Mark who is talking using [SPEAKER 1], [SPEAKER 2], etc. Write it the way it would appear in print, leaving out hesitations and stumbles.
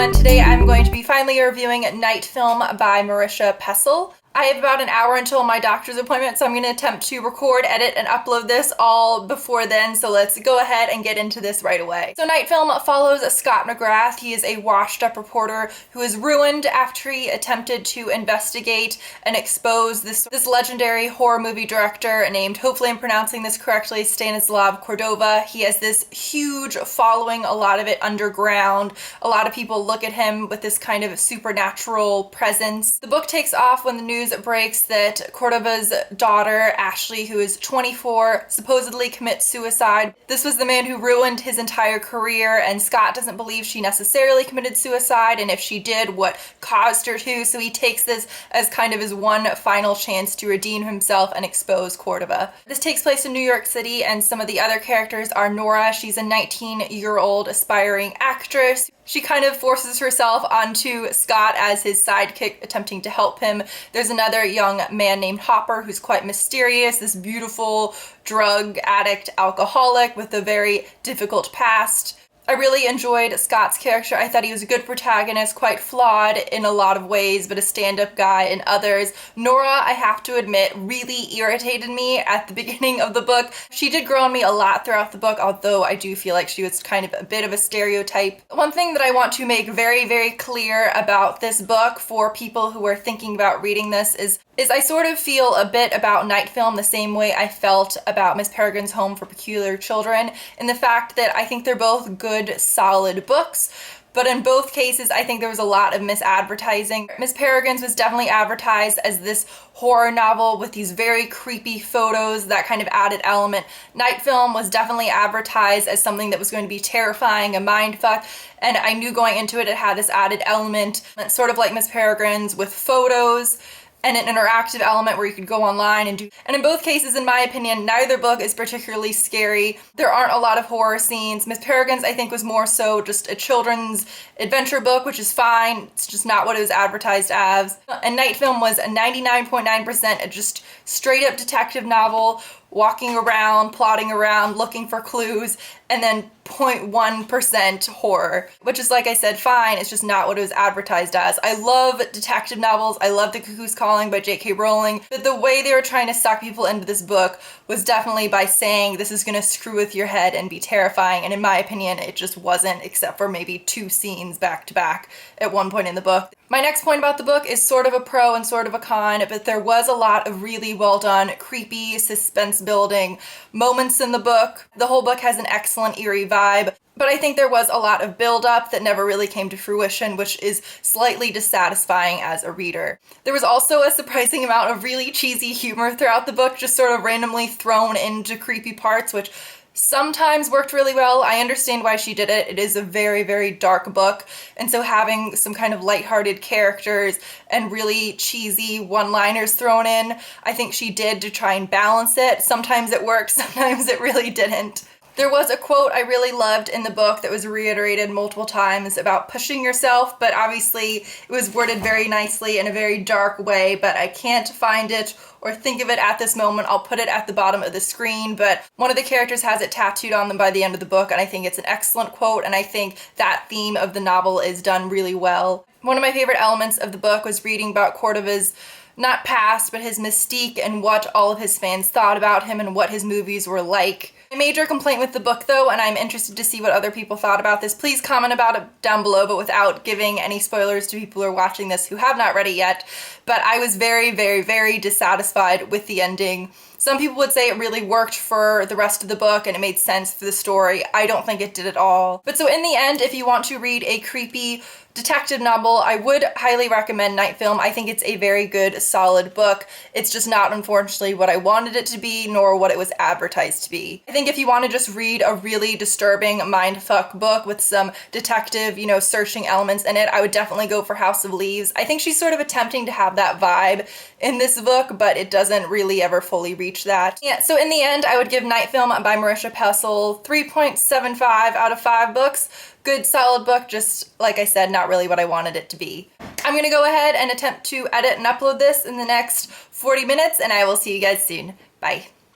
[SPEAKER 1] everyone. Today I'm going to be finally reviewing Night Film by Marisha Pessl. I have about an hour until my doctor's appointment, so I'm going to attempt to record, edit, and upload this all before then, so let's go ahead and get into this right away. So Night Film follows Scott McGrath. He is a washed-up reporter who is ruined after he attempted to investigate and expose this legendary horror movie director named, hopefully I'm pronouncing this correctly, Stanislav Cordova. He has this huge following, a lot of it underground. A lot of people look at him with this kind of supernatural presence. The book takes off when the news breaks that Cordova's daughter, Ashley, who is 24, supposedly commits suicide. This was the man who ruined his entire career, and Scott doesn't believe she necessarily committed suicide, and if she did, what caused her to, so he takes this as kind of his one final chance to redeem himself and expose Cordova. This takes place in New York City, and some of the other characters are Nora. She's a 19-year-old aspiring actress. She kind of forces herself onto Scott as his sidekick, attempting to help him. There's another young man named Hopper who's quite mysterious, this beautiful drug addict alcoholic with a very difficult past. I really enjoyed Scott's character. I thought he was a good protagonist, quite flawed in a lot of ways, but a stand-up guy in others. Nora, I have to admit, really irritated me at the beginning of the book. She did grow on me a lot throughout the book, although I do feel like she was kind of a bit of a stereotype. One thing that I want to make very, very clear about this book for people who are thinking about reading this is I sort of feel a bit about Night Film the same way I felt about Miss Peregrine's Home for Peculiar Children, in the fact that I think they're both good, solid books, but in both cases I think there was a lot of misadvertising. Miss Peregrine's was definitely advertised as this horror novel with these very creepy photos, that kind of added element. Night Film was definitely advertised as something that was going to be terrifying, a mindfuck, and I knew going into it had this added element, sort of like Miss Peregrine's, with photos and an interactive element where you could go online and do. And in both cases, in my opinion, neither book is particularly scary. There aren't a lot of horror scenes. Miss Peregrine's, I think, was more so just a children's adventure book, which is fine. It's just not what it was advertised as. And Night Film was a 99.9% a just straight up detective novel, walking around, plotting around, looking for clues, and then 0.1% horror, which is, like I said, fine. It's just not what it was advertised as. I love detective novels. I love The Cuckoo's Calling by J.K. Rowling, but the way they were trying to suck people into this book was definitely by saying this is going to screw with your head and be terrifying, and in my opinion, it just wasn't, except for maybe 2 scenes back to back at one point in the book. My next point about the book is sort of a pro and sort of a con, but there was a lot of really well done, creepy, suspense building moments in the book. The whole book has an excellent eerie vibe, but I think there was a lot of build-up that never really came to fruition, which is slightly dissatisfying as a reader. There was also a surprising amount of really cheesy humor throughout the book, just sort of randomly thrown into creepy parts, which sometimes worked really well. I understand why she did it. It is a very, very dark book, and so having some kind of lighthearted characters and really cheesy one-liners thrown in, I think she did to try and balance it. Sometimes it worked, sometimes it really didn't. There was a quote I really loved in the book that was reiterated multiple times about pushing yourself, but obviously it was worded very nicely in a very dark way, but I can't find it or think of it at this moment. I'll put it at the bottom of the screen, but one of the characters has it tattooed on them by the end of the book, and I think it's an excellent quote, and I think that theme of the novel is done really well. One of my favorite elements of the book was reading about Cordova's not past, but his mystique and what all of his fans thought about him and what his movies were like. A major complaint with the book, though, and I'm interested to see what other people thought about this, please comment about it down below, but without giving any spoilers to people who are watching this who have not read it yet, but I was very, very, very dissatisfied with the ending. Some people would say it really worked for the rest of the book and it made sense for the story. I don't think it did at all. But so in the end, if you want to read a creepy detective novel, I would highly recommend Night Film. I think it's a very good, solid book. It's just not, unfortunately, what I wanted it to be, nor what it was advertised to be. I think if you want to just read a really disturbing mindfuck book with some detective, searching elements in it, I would definitely go for House of Leaves. I think she's sort of attempting to have that vibe in this book, but it doesn't really ever fully reach that. Yeah, so in the end, I would give Night Film by Marisha Pessl 3.75 out of 5 books. Good, solid book, just like I said, not really what I wanted it to be. I'm gonna go ahead and attempt to edit and upload this in the next 40 minutes, and I will see you guys soon. Bye.